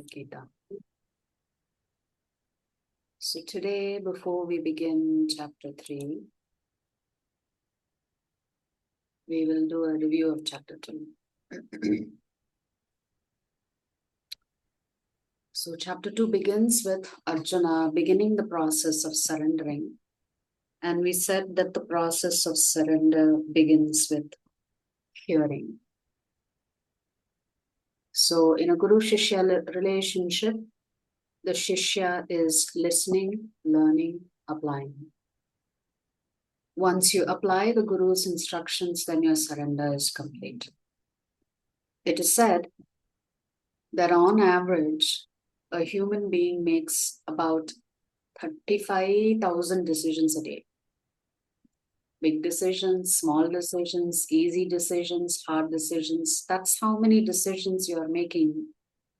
Gita. So today, before we begin chapter 3, we will do a review of chapter 2. So chapter 2 begins with Arjuna beginning the process of surrendering. And we said that the process of surrender begins with hearing. So in a Guru-Shishya relationship, the Shishya is listening, learning, applying. Once you apply the Guru's instructions, then your surrender is complete. It is said that on average, a human being makes about 35,000 decisions a day. Big decisions, small decisions, easy decisions, hard decisions. That's how many decisions you are making.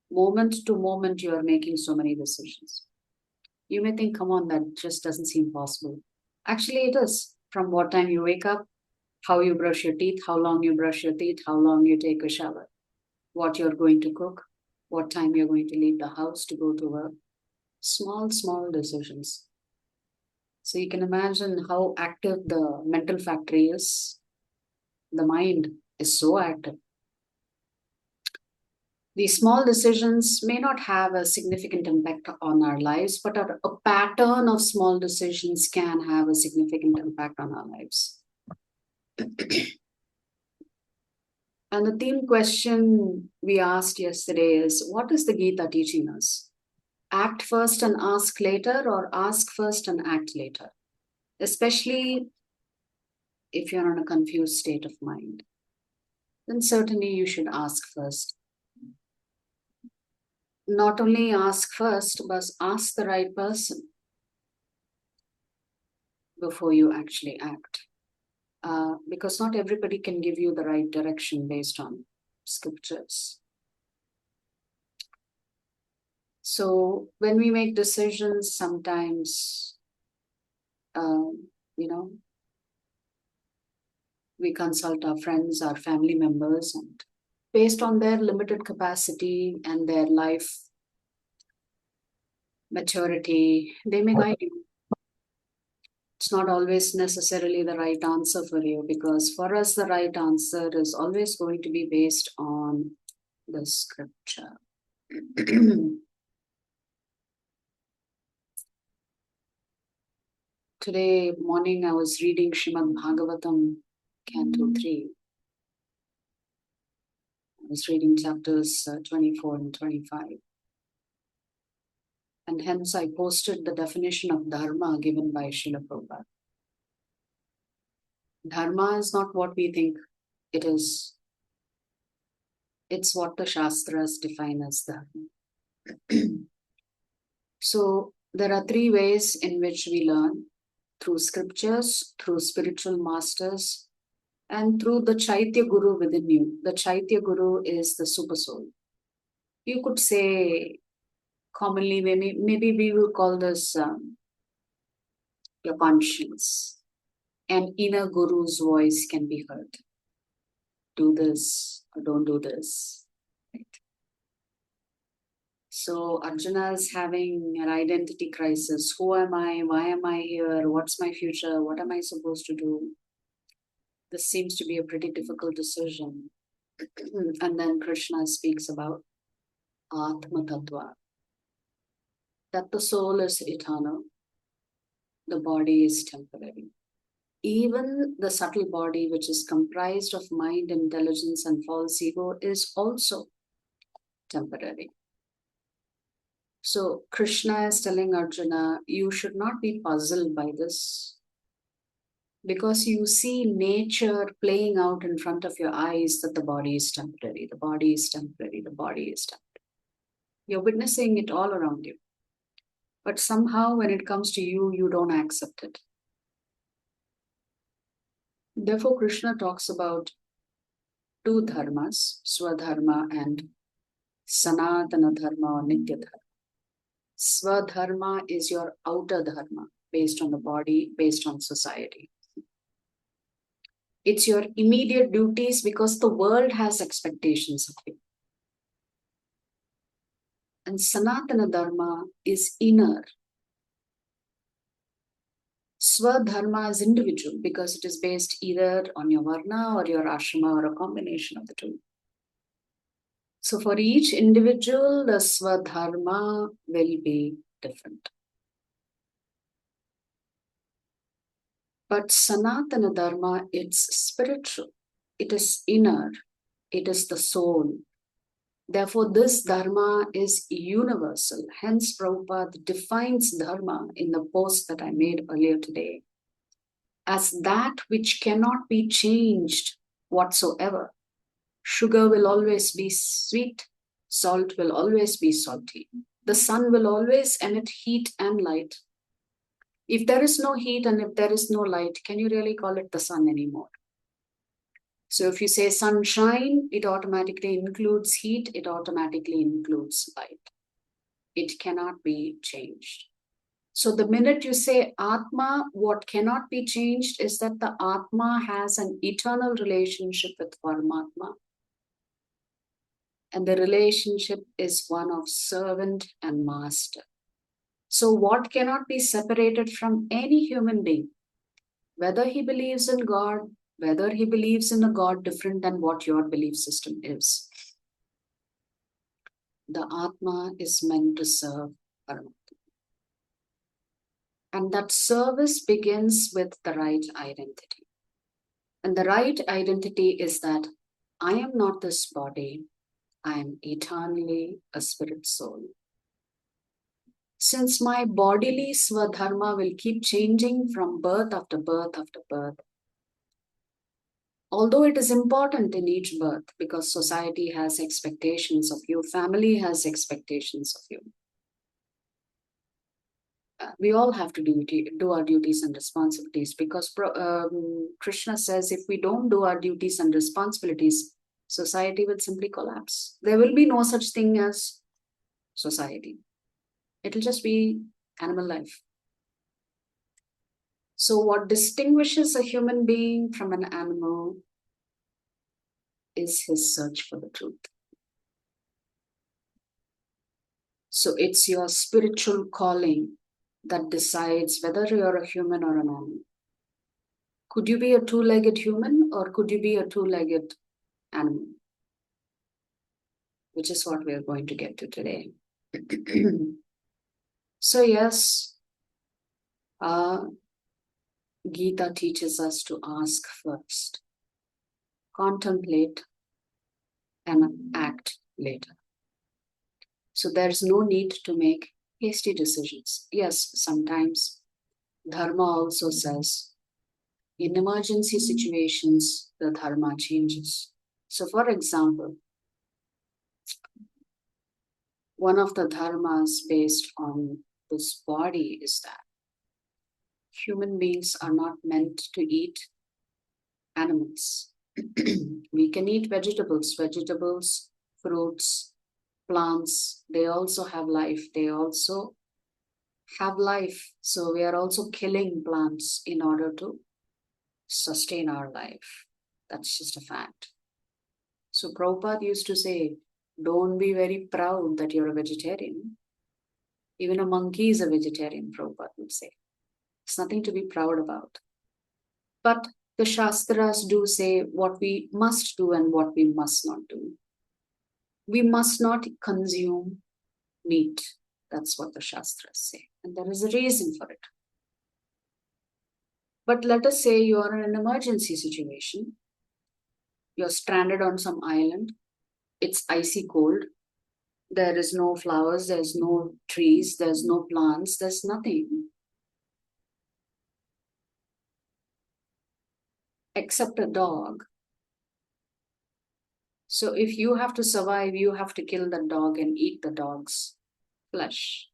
Moment to moment, you are making so many decisions. You may think, come on, that just doesn't seem possible. Actually, it is. From what time you wake up, how you brush your teeth, how long you brush your teeth, how long you take a shower, what you're going to cook, what time you're going to leave the house to go to work. Small, small decisions. So you can imagine how active the mental factory is. The mind is so active. These small decisions may not have a significant impact on our lives, but a pattern of small decisions can have a significant impact on our lives. And the theme question we asked yesterday is, what is the Gita teaching us? Act first and ask later, or ask first and act later? Especially if you're in a confused state of mind, then certainly you should ask first. Not only ask first, but ask the right person before you actually act. Because not everybody can give you the right direction based on scriptures. So when we make decisions, sometimes, we consult our friends, our family members, and based on their limited capacity and their life maturity, they may guide you. It's not always necessarily the right answer for you, because for us, the right answer is always going to be based on the scripture. Today morning, I was reading Srimad Bhagavatam, Canto 3. I was reading chapters 24 and 25. And hence I posted the definition of dharma given by Srila Prabhupada. Dharma is not what we think it is. It's what the Shastras define as dharma. So there are 3 ways in which we learn: through scriptures, through spiritual masters, and through the Chaitya Guru within you. The Chaitya Guru is the super soul. You could say, commonly, maybe we will call this your conscience. An inner guru's voice can be heard. Do this or don't do this. Right? So Arjuna is having an identity crisis. Who am I? Why am I here? What's my future? What am I supposed to do? This seems to be a pretty difficult decision. And then Krishna speaks about Atma Tattva, that the soul is eternal, the body is temporary. Even the subtle body, which is comprised of mind, intelligence, and false ego, is also temporary. So Krishna is telling Arjuna, you should not be puzzled by this, because you see nature playing out in front of your eyes that the body is temporary, the body is temporary, the body is temporary. You're witnessing it all around you. But somehow when it comes to you, you don't accept it. Therefore, Krishna talks about 2 dharmas, Swadharma and Sanatana Dharma or Nitya Dharma. Swadharma is your outer dharma, based on the body, based on society. It's your immediate duties because the world has expectations of you. And Sanatana Dharma is inner. Swadharma is individual because it is based either on your varna or your ashrama or a combination of the two. So for each individual, the Swadharma will be different. But Sanatana Dharma, it's spiritual. It is inner. It is the soul. Therefore, this Dharma is universal. Hence, Prabhupada defines Dharma in the post that I made earlier today as that which cannot be changed whatsoever. Sugar will always be sweet. Salt will always be salty. The sun will always emit heat and light. If there is no heat and if there is no light, can you really call it the sun anymore? So if you say sunshine, it automatically includes heat, it automatically includes light. It cannot be changed. So the minute you say Atma, what cannot be changed is that the Atma has an eternal relationship with Paramatma. And the relationship is one of servant and master. So what cannot be separated from any human being, whether he believes in God, whether he believes in a God different than what your belief system is. The Atma is meant to serve Paramatma. And that service begins with the right identity. And the right identity is that I am not this body, I am eternally a spirit soul. Since my bodily Swadharma will keep changing from birth after birth after birth, although it is important in each birth because society has expectations of you, family has expectations of you. We all have to do our duties and responsibilities because Krishna says if we don't do our duties and responsibilities, society will simply collapse. There will be no such thing as society. It'll just be animal life. So what distinguishes a human being from an animal is his search for the truth. So it's your spiritual calling that decides whether you're a human or an animal. Could you be a two-legged human or could you be a two-legged animal? Which is what we're going to get to today. So yes, Gita teaches us to ask first, contemplate, and act later. So there's no need to make hasty decisions. Yes, sometimes Dharma also says, in emergency situations, the Dharma changes. So for example, one of the dharmas based on this body is that human beings are not meant to eat animals. We can eat vegetables, fruits, plants, they also have life. They also have life. So we are also killing plants in order to sustain our life. That's just a fact. So Prabhupada used to say, don't be very proud that you're a vegetarian. Even a monkey is a vegetarian, Prabhupada would say. It's nothing to be proud about. But the Shastras do say what we must do and what we must not do. We must not consume meat. That's what the Shastras say. And there is a reason for it. But let us say you are in an emergency situation. You're stranded on some island. It's icy cold. There is no flowers. There's no trees. There's no plants. There's nothing except a dog. So if you have to survive, you have to kill the dog and eat the dog's flesh.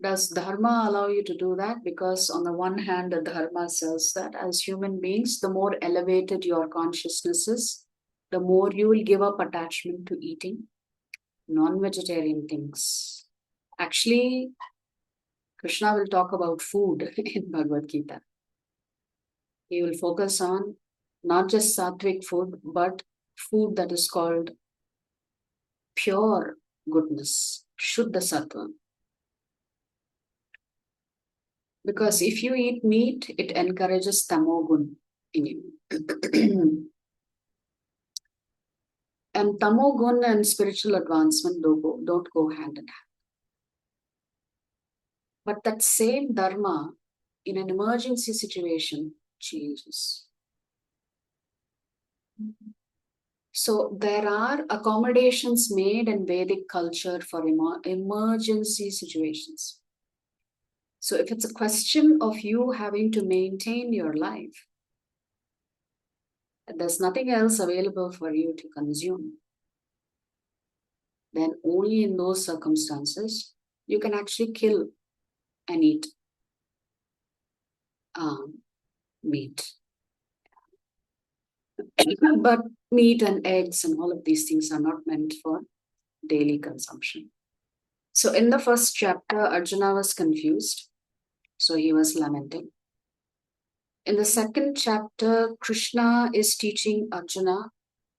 Does Dharma allow you to do that? Because on the one hand, the Dharma says that as human beings, the more elevated your consciousness is, the more you will give up attachment to eating non-vegetarian things. Actually, Krishna will talk about food in Bhagavad Gita. He will focus on not just sattvic food, but food that is called pure goodness, Shuddha Sattva. Because if you eat meat, it encourages tamogun in you. And tamogun and spiritual advancement don't go hand in hand. But that same dharma in an emergency situation changes. So there are accommodations made in Vedic culture for emergency situations. So if it's a question of you having to maintain your life, there's nothing else available for you to consume, then only in those circumstances you can actually kill and eat meat. But meat and eggs and all of these things are not meant for daily consumption. So in the first chapter, Arjuna was confused. So he was lamenting. In the second chapter, Krishna is teaching Arjuna.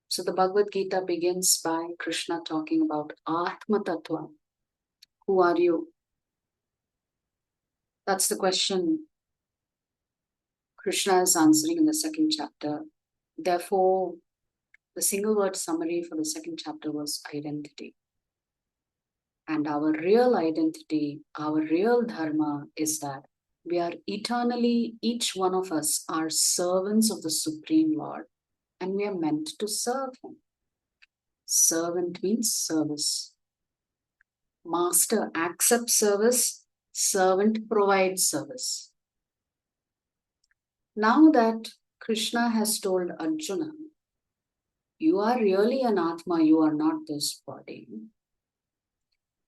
So the Bhagavad Gita begins by Krishna talking about Atma Tattva. Who are you? That's the question Krishna is answering in the second chapter. Therefore, the single word summary for the second chapter was identity. And our real identity, our real dharma is that we are eternally, each one of us are servants of the Supreme Lord, and we are meant to serve Him. Servant means service. Master accepts service, servant provides service. Now that Krishna has told Arjuna, you are really an Atma, you are not this body.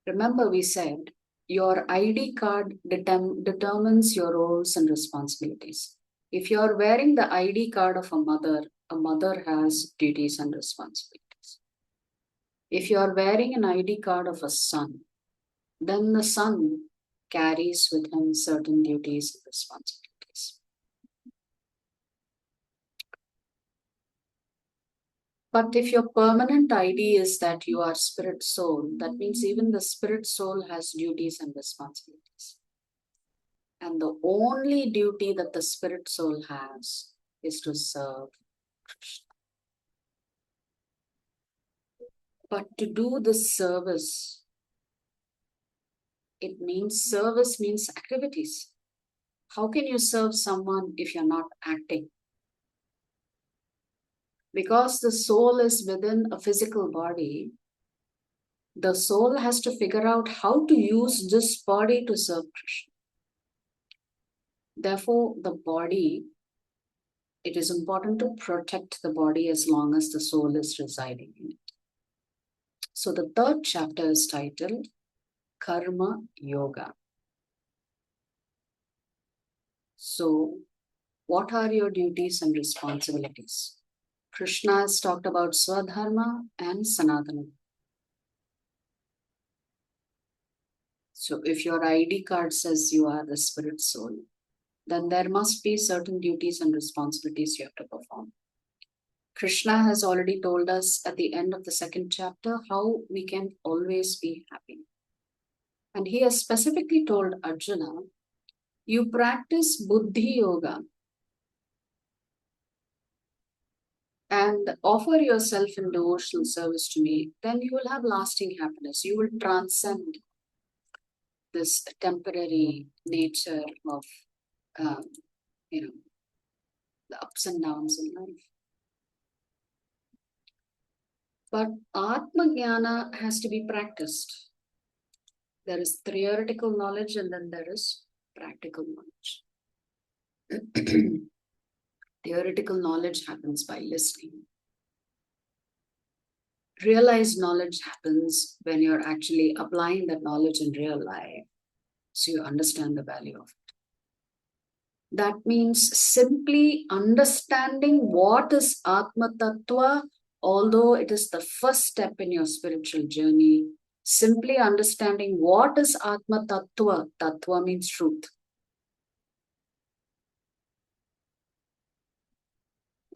Remember, we said your ID card determines your roles and responsibilities. If you are wearing the ID card of a mother has duties and responsibilities. If you are wearing an ID card of a son, then the son carries with him certain duties and responsibilities. But if your permanent ID is that you are spirit soul, that means even the spirit soul has duties and responsibilities. And the only duty that the spirit soul has is to serve Krishna. But to do this service, service means activities. How can you serve someone if you're not acting? Because the soul is within a physical body, the soul has to figure out how to use this body to serve Krishna. Therefore, the body, it is important to protect the body as long as the soul is residing in it. So the third chapter is titled Karma Yoga. So what are your duties and responsibilities? Krishna has talked about Swadharma and Sanatana. So if your ID card says you are the spirit soul, then there must be certain duties and responsibilities you have to perform. Krishna has already told us at the end of the second chapter how we can always be happy. And he has specifically told Arjuna, you practice Buddhi Yoga and offer yourself in devotional service to me, then you will have lasting happiness. You will transcend this temporary nature of, the ups and downs in life. But Atma Jnana has to be practiced. There is theoretical knowledge and then there is practical knowledge. Theoretical knowledge happens by listening. Realized knowledge happens when you're actually applying that knowledge in real life, so you understand the value of it. That means simply understanding what is Atma Tattva, although it is the first step in your spiritual journey. Simply understanding what is Atma Tattva. Tattva means truth.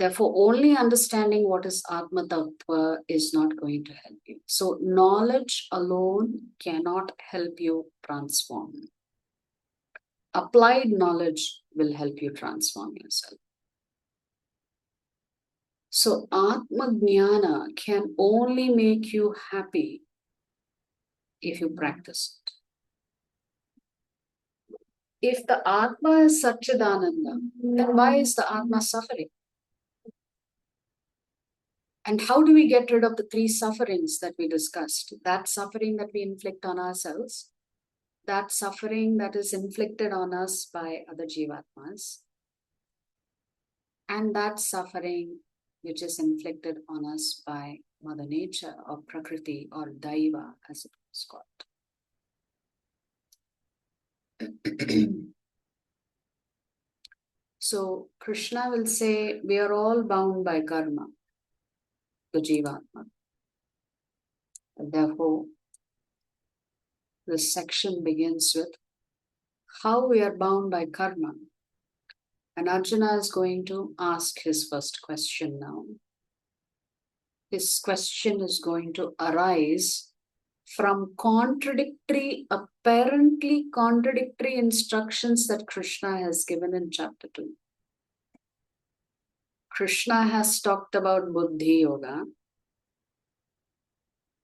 Therefore, only understanding what is Atma Tattva is not going to help you. So, knowledge alone cannot help you transform. Applied knowledge will help you transform yourself. So, Atma Jnana can only make you happy if you practice it. If the Atma is Satchidananda, then why is the Atma suffering? And how do we get rid of the three sufferings that we discussed? That suffering that we inflict on ourselves, that suffering that is inflicted on us by other Jivatmas, and that suffering which is inflicted on us by Mother Nature or Prakriti or Daiva, as it was called. So Krishna will say, we are all bound by karma, the Jivatma. And therefore, this section begins with how we are bound by karma. And Arjuna is going to ask his first question now. His question is going to arise from apparently contradictory instructions that Krishna has given in chapter 2. Krishna has talked about Buddhi Yoga.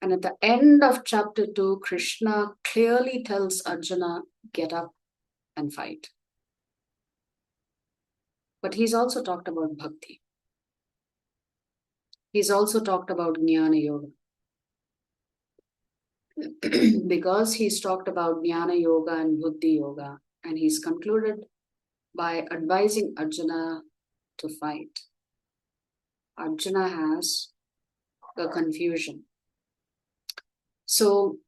And at the end of chapter 2, Krishna clearly tells Arjuna, get up and fight. But he's also talked about Bhakti. He's also talked about Jnana Yoga. Because he's talked about Jnana Yoga and Buddhi Yoga, and he's concluded by advising Arjuna to fight. Arjuna has a confusion. So,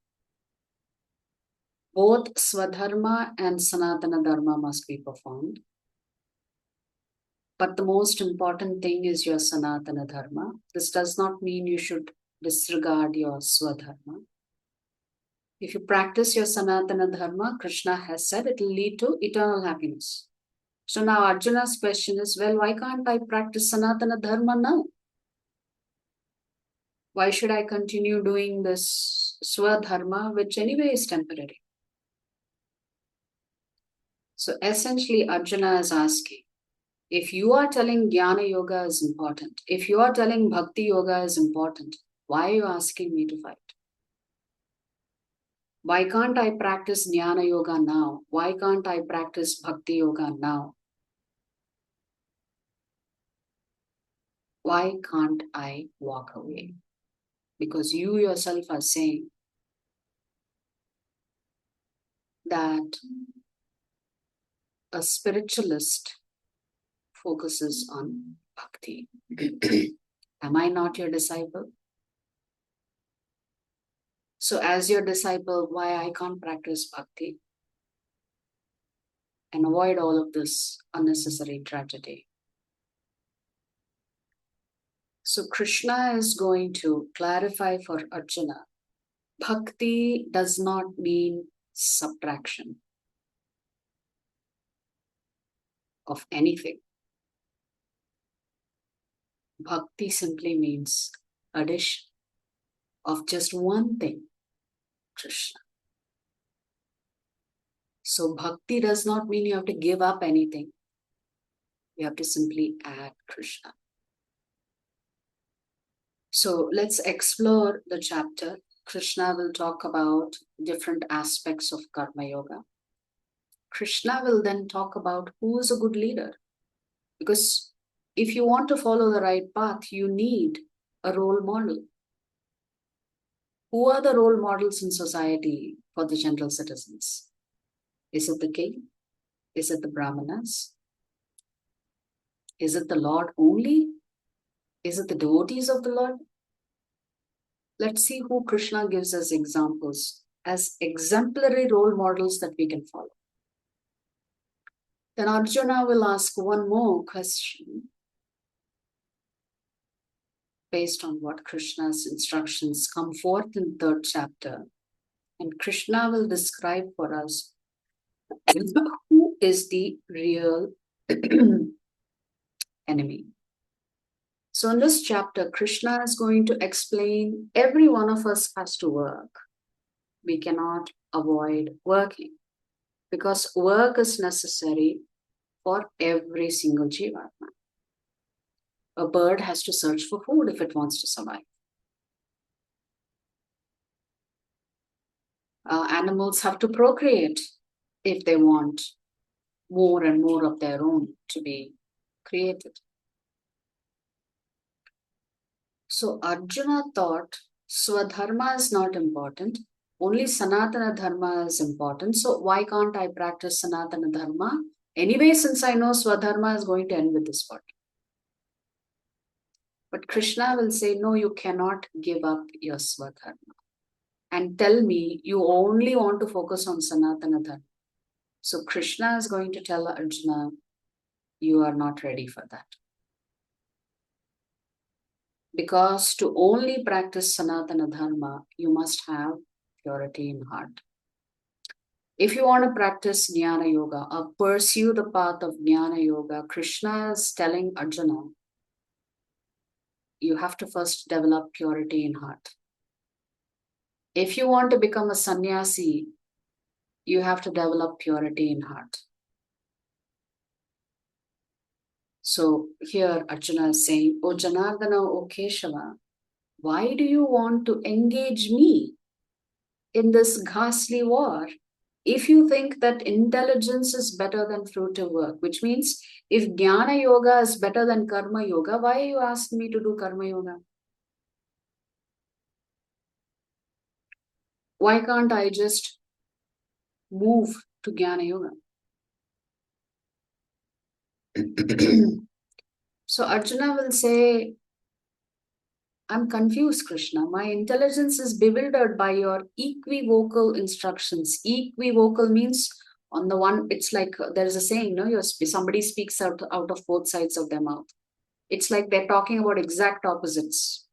both Swadharma and Sanatana Dharma must be performed. But the most important thing is your Sanatana Dharma. This does not mean you should disregard your Swadharma. If you practice your Sanatana Dharma, Krishna has said it will lead to eternal happiness. So now Arjuna's question is, well, why can't I practice Sanatana Dharma now? Why should I continue doing this Swadharma, which anyway is temporary? So essentially, Arjuna is asking, if you are telling Jnana Yoga is important, if you are telling Bhakti Yoga is important, why are you asking me to fight? Why can't I practice Jnana Yoga now? Why can't I practice Bhakti Yoga now? Why can't I walk away? Because you yourself are saying that a spiritualist focuses on bhakti. Am I not your disciple? So as your disciple, why I can't practice bhakti and avoid all of this unnecessary tragedy? So Krishna is going to clarify for Arjuna, bhakti does not mean subtraction of anything. Bhakti simply means addition of just one thing, Krishna. So bhakti does not mean you have to give up anything. You have to simply add Krishna. So let's explore the chapter. Krishna will talk about different aspects of Karma Yoga. Krishna will then talk about who is a good leader. Because if you want to follow the right path, you need a role model. Who are the role models in society for the general citizens? Is it the king? Is it the brahmanas? Is it the Lord only? Is it the devotees of the Lord? Let's see who Krishna gives us examples as exemplary role models that we can follow. Then Arjuna will ask one more question based on what Krishna's instructions come forth in the 3rd chapter. And Krishna will describe for us who is the real enemy. So in this chapter, Krishna is going to explain every one of us has to work. We cannot avoid working because work is necessary for every single jivatma. A bird has to search for food if it wants to survive. Animals have to procreate if they want more and more of their own to be created. So Arjuna thought Swadharma is not important, only Sanatana Dharma is important. So why can't I practice Sanatana Dharma? Anyway, since I know Swadharma is going to end with this body. But Krishna will say, no, you cannot give up your Swadharma. And tell me, you only want to focus on Sanatana Dharma. So Krishna is going to tell Arjuna, you are not ready for that. Because to only practice Sanatana Dharma, you must have purity in heart. If you want to practice Jnana Yoga or pursue the path of Jnana Yoga, Krishna is telling Arjuna, you have to first develop purity in heart. If you want to become a sannyasi, you have to develop purity in heart. So here Arjuna is saying, O Janardana, O Keshava, why do you want to engage me in this ghastly war? If you think that intelligence is better than fruitive work, which means if Jnana Yoga is better than Karma Yoga, why are you asking me to do Karma Yoga? Why can't I just move to Jnana Yoga? So Arjuna will say, I'm confused, Krishna. My intelligence is bewildered by your equivocal instructions. Equivocal means on the one, it's like there is a saying, no, somebody speaks out of both sides of their mouth. It's like they're talking about exact opposites.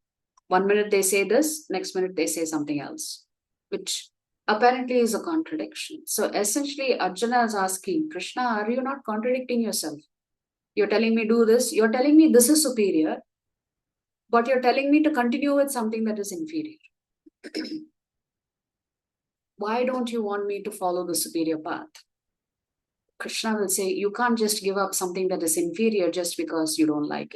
1 minute they say this, next minute they say something else, which apparently is a contradiction. So essentially, Arjuna is asking, Krishna, are you not contradicting yourself? You're telling me do this, you're telling me this is superior, but you're telling me to continue with something that is inferior. Why don't you want me to follow the superior path? Krishna will say, you can't just give up something that is inferior just because you don't like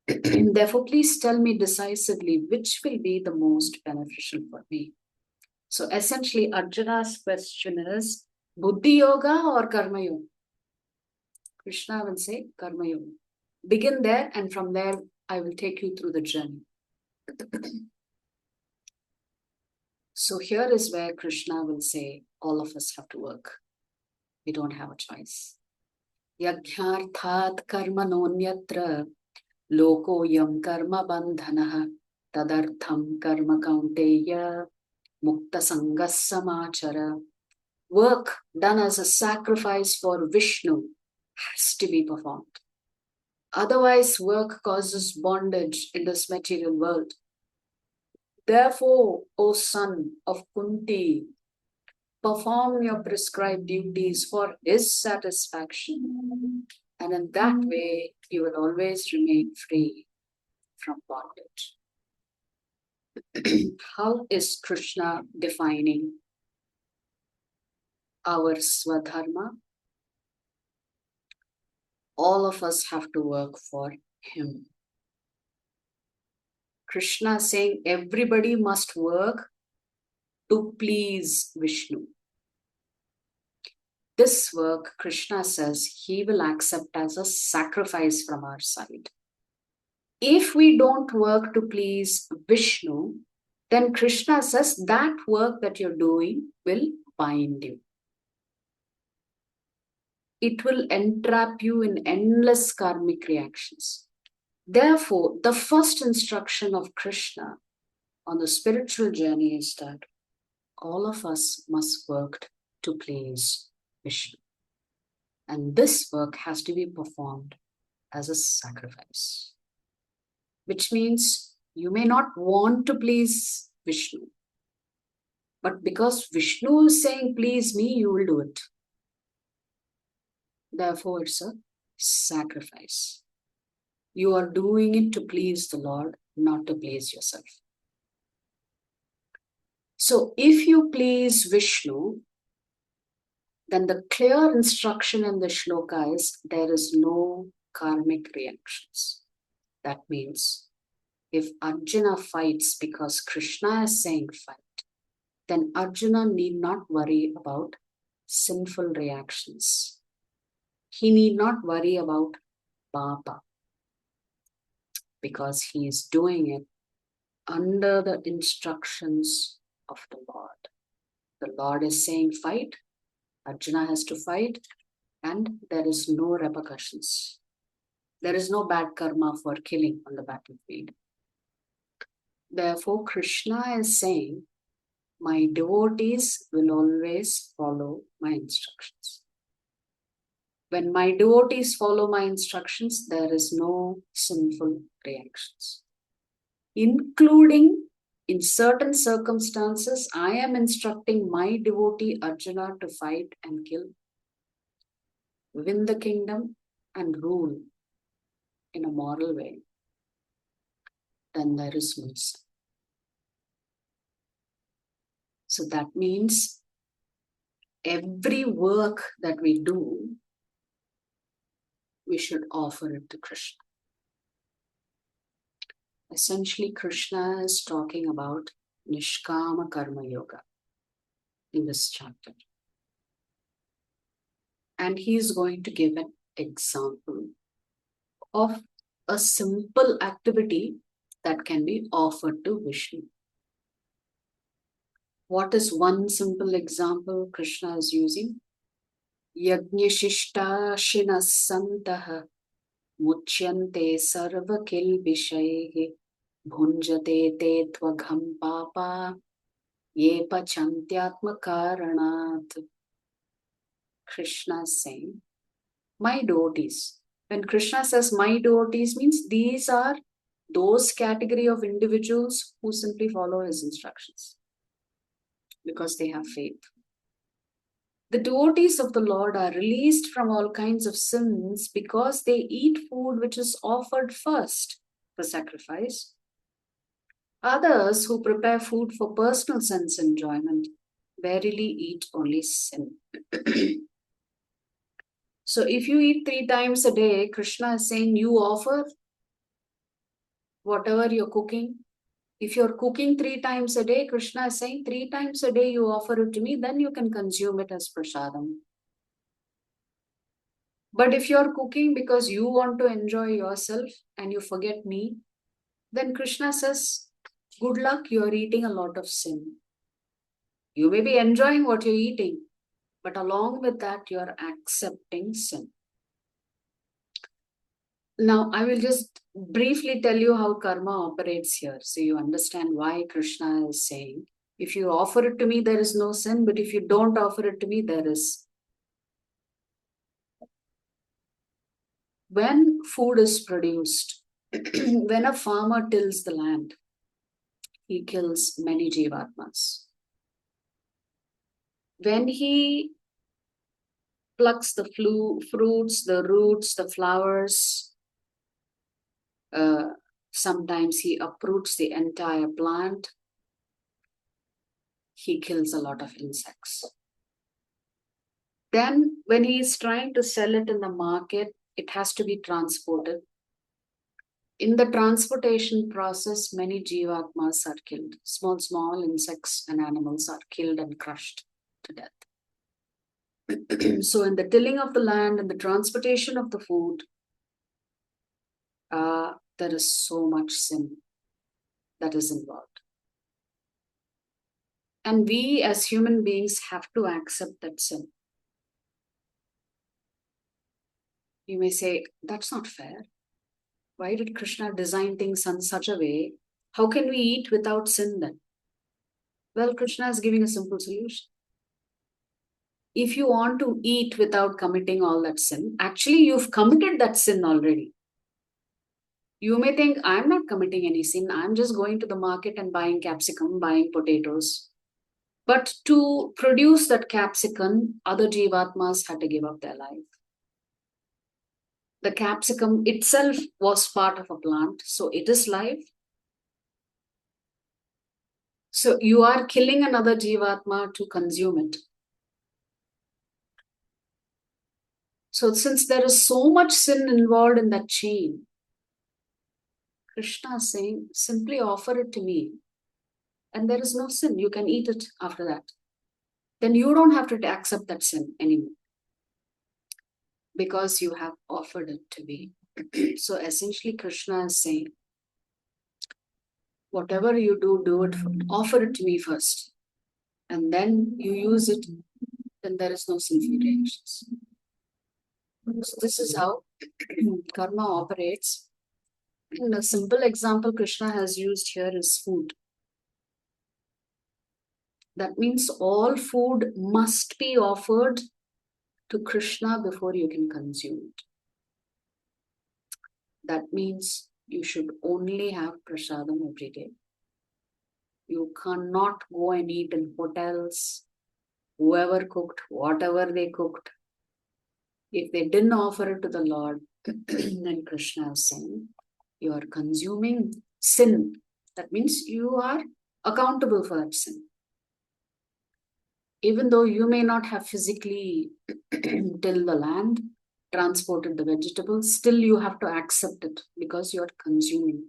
it. Therefore, please tell me decisively which will be the most beneficial for me. So essentially, Arjuna's question is, Buddhi Yoga or Karma Yoga? Krishna will say, Karma Yoga. Begin there, and from there, I will take you through the journey. So here is where Krishna will say, all of us have to work. We don't have a choice. Yagyarthat karma nonyatra lokoyam karma bandhanaha tadartham karma kaunteya mukta sangas samachara. Work done as a sacrifice for Vishnu has to be performed. Otherwise, work causes bondage in this material world. Therefore, O son of Kunti, perform your prescribed duties for his satisfaction. And in that way, you will always remain free from bondage. How is Krishna defining our Swadharma? All of us have to work for him. Krishna is saying everybody must work to please Vishnu. This work, Krishna says, he will accept as a sacrifice from our side. If we don't work to please Vishnu, then Krishna says that work that you're doing will bind you. It will entrap you in endless karmic reactions. Therefore, the first instruction of Krishna on the spiritual journey is that all of us must work to please Vishnu. And this work has to be performed as a sacrifice. Which means you may not want to please Vishnu. But because Vishnu is saying, please me, you will do it. Therefore, it's a sacrifice. You are doing it to please the Lord, not to please yourself. So if you please Vishnu, then the clear instruction in the shloka is there is no karmic reactions. That means if Arjuna fights because Krishna is saying fight, then Arjuna need not worry about sinful reactions. He need not worry about papa because he is doing it under the instructions of the Lord. The Lord is saying fight, Arjuna has to fight, and there is no repercussions. There is no bad karma for killing on the battlefield. Therefore, Krishna is saying, my devotees will always follow my instructions. When my devotees follow my instructions, there is no sinful reactions. Including in certain circumstances, I am instructing my devotee Arjuna to fight and kill, win the kingdom and rule in a moral way. Then there is no sin. So that means every work that we do, we should offer it to Krishna. Essentially, Krishna is talking about Nishkama Karma Yoga in this chapter. And he is going to give an example of a simple activity that can be offered to Vishnu. What is one simple example Krishna is using? Yajnashishta shinasantah muchyante sarva kilbishaihi bhunjate te tvagham papa ye pachantyatma karanat. Krishna is saying, my devotees. When Krishna says my devotees means these are those category of individuals who simply follow his instructions because they have faith. The devotees of the Lord are released from all kinds of sins because they eat food which is offered first for sacrifice. Others who prepare food for personal sense enjoyment verily eat only sin. So if you eat 3 times a day, Krishna is saying you offer whatever you're cooking. If you're cooking 3 times a day, Krishna is saying 3 times a day you offer it to me, then you can consume it as prasadam. But if you're cooking because you want to enjoy yourself and you forget me, then Krishna says, good luck, you're eating a lot of sin. You may be enjoying what you're eating, but along with that, you're accepting sin. Now, I will just briefly tell you how karma operates here, so you understand why Krishna is saying, if you offer it to me, there is no sin, but if you don't offer it to me, there is. When food is produced, when a farmer tills the land, he kills many jivatmas. When he plucks the fruits, the roots, the flowers, sometimes he uproots the entire plant, he kills a lot of insects. Then when he is trying to sell it in the market, it has to be transported. In the transportation process, many jivatmas are killed. Small insects and animals are killed and crushed to death. So in the tilling of the land and the transportation of the food, there is so much sin that is involved. And we as human beings have to accept that sin. You may say, that's not fair. Why did Krishna design things in such a way? How can we eat without sin then? Well, Krishna is giving a simple solution. If you want to eat without committing all that sin, actually you've committed that sin already. You may think, I'm not committing any sin. I'm just going to the market and buying capsicum, buying potatoes. But to produce that capsicum, other jivatmas had to give up their life. The capsicum itself was part of a plant, so it is life. So you are killing another Jivatma to consume it. So since there is so much sin involved in that chain, Krishna is saying, simply offer it to me. And there is no sin. You can eat it after that. Then you don't have to accept that sin anymore, because you have offered it to me. So essentially Krishna is saying, whatever you do, offer it to me first. And then you use it, then there is no sinful reactions. So this is how karma operates. And a simple example Krishna has used here is food. That means all food must be offered to Krishna before you can consume it. That means you should only have prasadam every day. You cannot go and eat in hotels. Whoever cooked, whatever they cooked, if they didn't offer it to the Lord, then Krishna is saying, you are consuming sin. That means you are accountable for that sin. Even though you may not have physically tilled the land, transported the vegetables, still you have to accept it because you are consuming.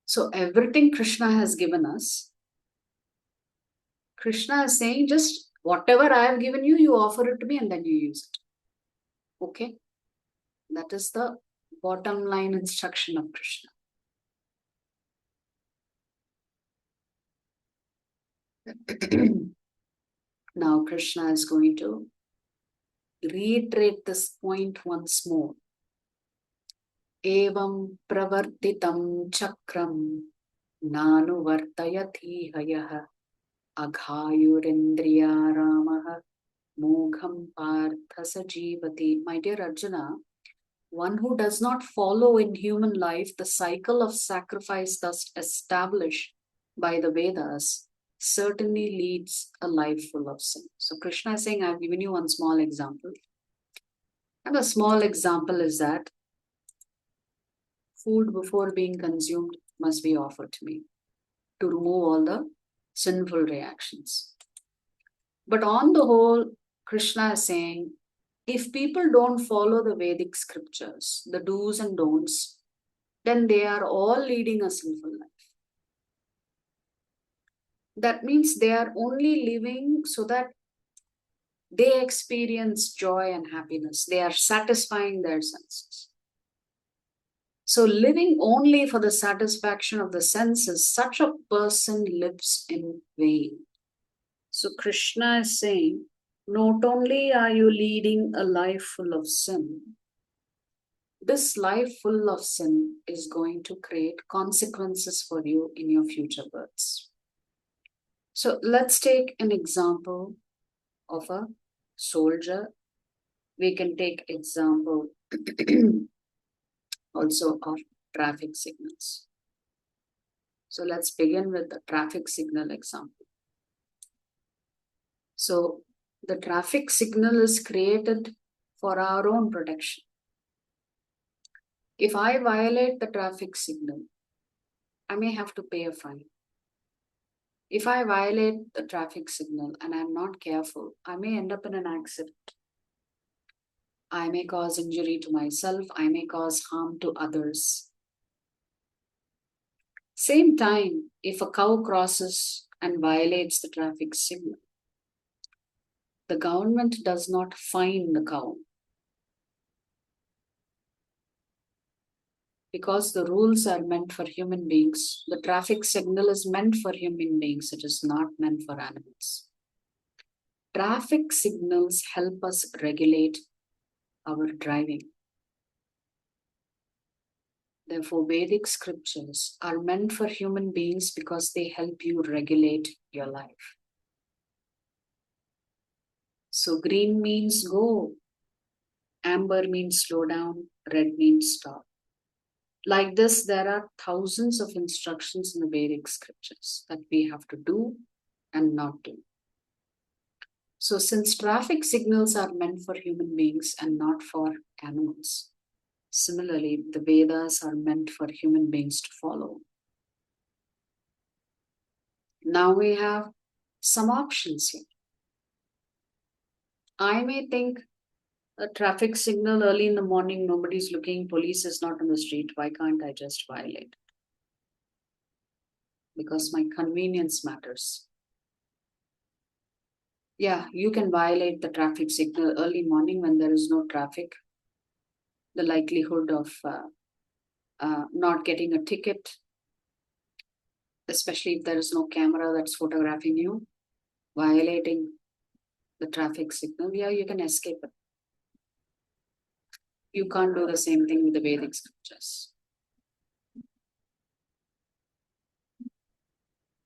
So everything Krishna has given us, Krishna is saying, just whatever I have given you, you offer it to me and then you use it. Okay? That is the bottom line instruction of Krishna. Now Krishna is going to reiterate this point once more. Evam pravartitam chakram nanu vartayati hayah aghayurindriya ramah mogham partha sajivati. My dear Arjuna, one who does not follow in human life the cycle of sacrifice thus established by the Vedas certainly leads a life full of sin. So Krishna is saying, I've given you one small example. And the small example is that food before being consumed must be offered to me to remove all the sinful reactions. But on the whole, Krishna is saying, if people don't follow the Vedic scriptures, the do's and don'ts, then they are all leading a sinful life. That means they are only living so that they experience joy and happiness. They are satisfying their senses. So living only for the satisfaction of the senses, such a person lives in vain. So Krishna is saying, not only are you leading a life full of sin, this life full of sin is going to create consequences for you in your future births. So let's take an example of a soldier. We can take example also of traffic signals. So let's begin with the traffic signal example. So the traffic signal is created for our own protection. If I violate the traffic signal, I may have to pay a fine. If I violate the traffic signal and I'm not careful, I may end up in an accident. I may cause injury to myself. I may cause harm to others. Same time, if a cow crosses and violates the traffic signal, the government does not fine the cow, because the rules are meant for human beings. The traffic signal is meant for human beings. It is not meant for animals. Traffic signals help us regulate our driving. Therefore, Vedic scriptures are meant for human beings because they help you regulate your life. So green means go, amber means slow down, red means stop. Like this, there are thousands of instructions in the Vedic scriptures that we have to do and not do. So since traffic signals are meant for human beings and not for animals, similarly, the Vedas are meant for human beings to follow. Now we have some options here. I may think a traffic signal early in the morning, nobody's looking, police is not on the street. Why can't I just violate? Because my convenience matters. Yeah, you can violate the traffic signal early morning when there is no traffic. The likelihood of not getting a ticket, especially if there is no camera that's photographing you, violating the traffic signal, yeah, you can escape it. You can't do the same thing with the Vedic scriptures.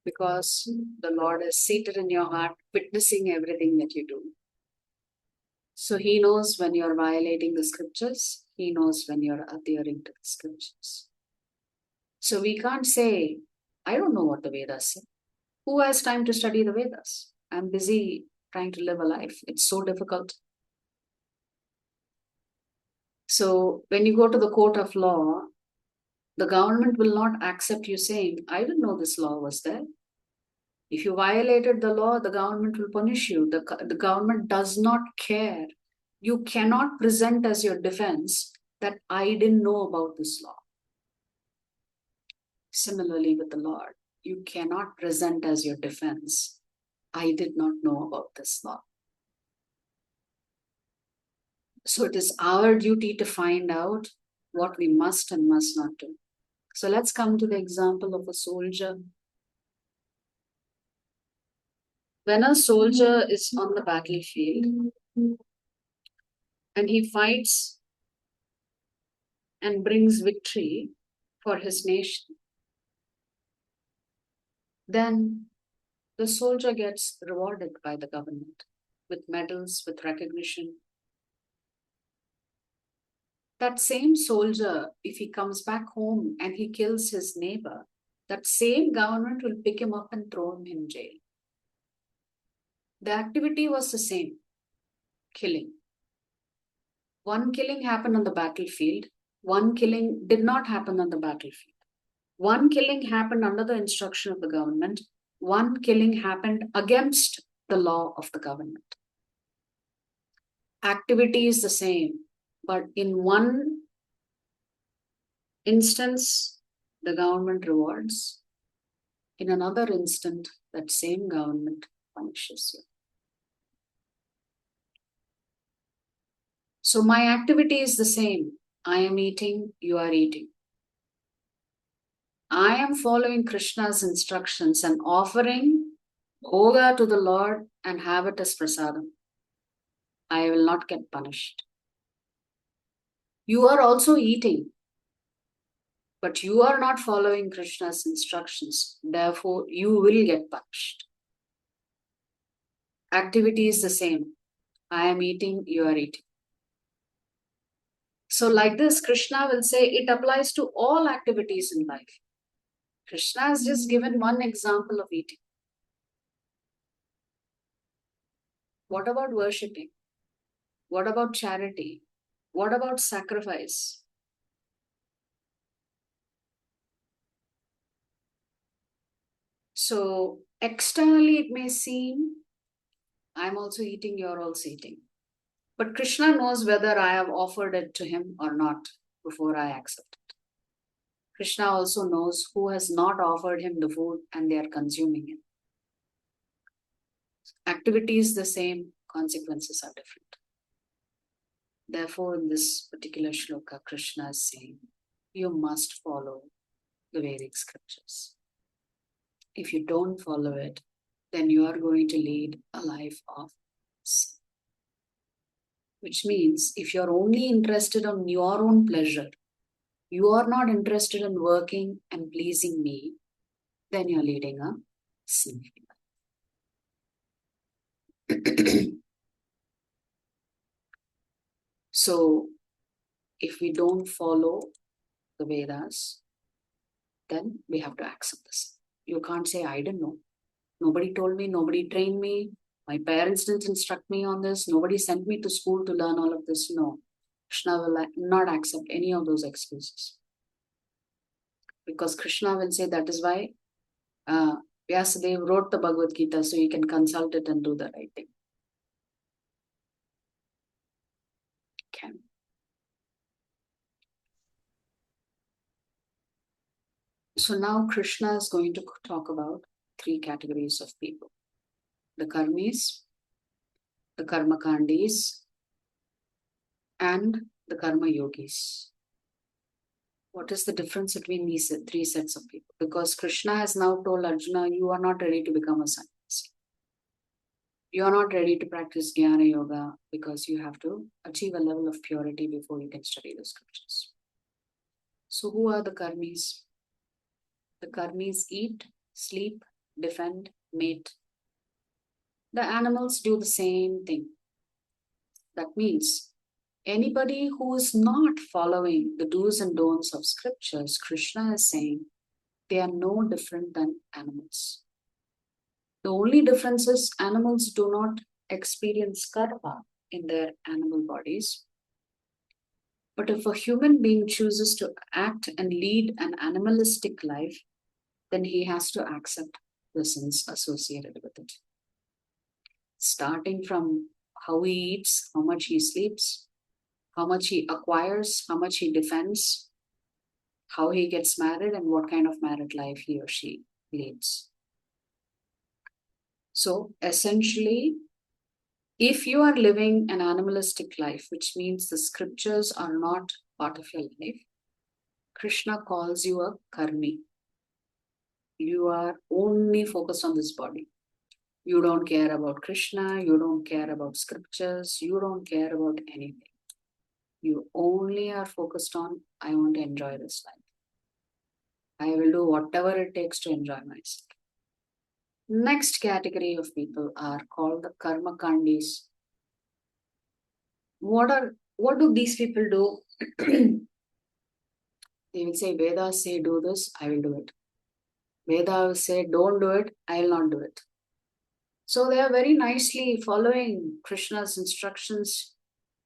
Because the Lord is seated in your heart, witnessing everything that you do. So He knows when you're violating the scriptures, He knows when you're adhering to the scriptures. So we can't say, I don't know what the Vedas say. Who has time to study the Vedas? I'm busy trying to live a life. It's so difficult. So when you go to the court of law, the government will not accept you saying, I didn't know this law was there. If you violated the law, the government will punish you. The government does not care. You cannot present as your defense that I didn't know about this law. Similarly with the Lord, you cannot present as your defense, I did not know about this law. So it is our duty to find out what we must and must not do. So let's come to the example of a soldier. When a soldier is on the battlefield and he fights and brings victory for his nation, then the soldier gets rewarded by the government with medals, with recognition. That same soldier, if he comes back home and he kills his neighbor, that same government will pick him up and throw him in jail. The activity was the same, killing. One killing happened on the battlefield. One killing did not happen on the battlefield. One killing happened under the instruction of the government. One killing happened against the law of the government. Activity is the same, but in one instance, the government rewards. In another instant, that same government punishes you. So my activity is the same. I am eating, you are eating. I am following Krishna's instructions and offering bhoga to the Lord and have it as prasadam. I will not get punished. You are also eating, but you are not following Krishna's instructions. Therefore, you will get punished. Activity is the same. I am eating, you are eating. So like this, Krishna will say it applies to all activities in life. Krishna has just given one example of eating. What about worshipping? What about charity? What about sacrifice? So externally it may seem, I'm also eating, you're also eating. But Krishna knows whether I have offered it to him or not before I accept it. Krishna also knows who has not offered him the food and they are consuming it. Activity is the same, consequences are different. Therefore, in this particular shloka, Krishna is saying, you must follow the Vedic scriptures. If you don't follow it, then you are going to lead a life of sin. Which means if you're only interested in your own pleasure, you are not interested in working and pleasing me, then you're leading a sinful life. So, if we don't follow the Vedas, then we have to accept this. You can't say, I didn't know. Nobody told me, nobody trained me. My parents didn't instruct me on this. Nobody sent me to school to learn all of this. No. Krishna will not accept any of those excuses. Because Krishna will say that is why Vyasadeva wrote the Bhagavad Gita, so you can consult it and do the right thing. Okay. So now Krishna is going to talk about 3 categories of people. The karmis, the karmakandis, and the karma yogis. What is the difference between these 3 sets of people? Because Krishna has now told Arjuna, you are not ready to become a sannyasi. You are not ready to practice Jnana Yoga because you have to achieve a level of purity before you can study the scriptures. So who are the karmis? The karmis eat, sleep, defend, mate. The animals do the same thing. That means anybody who is not following the do's and don'ts of scriptures, Krishna is saying they are no different than animals. The only difference is animals do not experience karma in their animal bodies. But if a human being chooses to act and lead an animalistic life, then he has to accept the sins associated with it. Starting from how he eats, how much he sleeps, how much he acquires, how much he defends, how he gets married, and what kind of married life he or she leads. So essentially, if you are living an animalistic life, which means the scriptures are not part of your life, Krishna calls you a karmi. You are only focused on this body. You don't care about Krishna, you don't care about scriptures, you don't care about anything. You only are focused on, I want to enjoy this life. I will do whatever it takes to enjoy myself. Next category of people are called the karma kandis. What do these people do? They will say, Vedas say do this, I will do it. Vedas will say don't do it, I will not do it. So they are very nicely following Krishna's instructions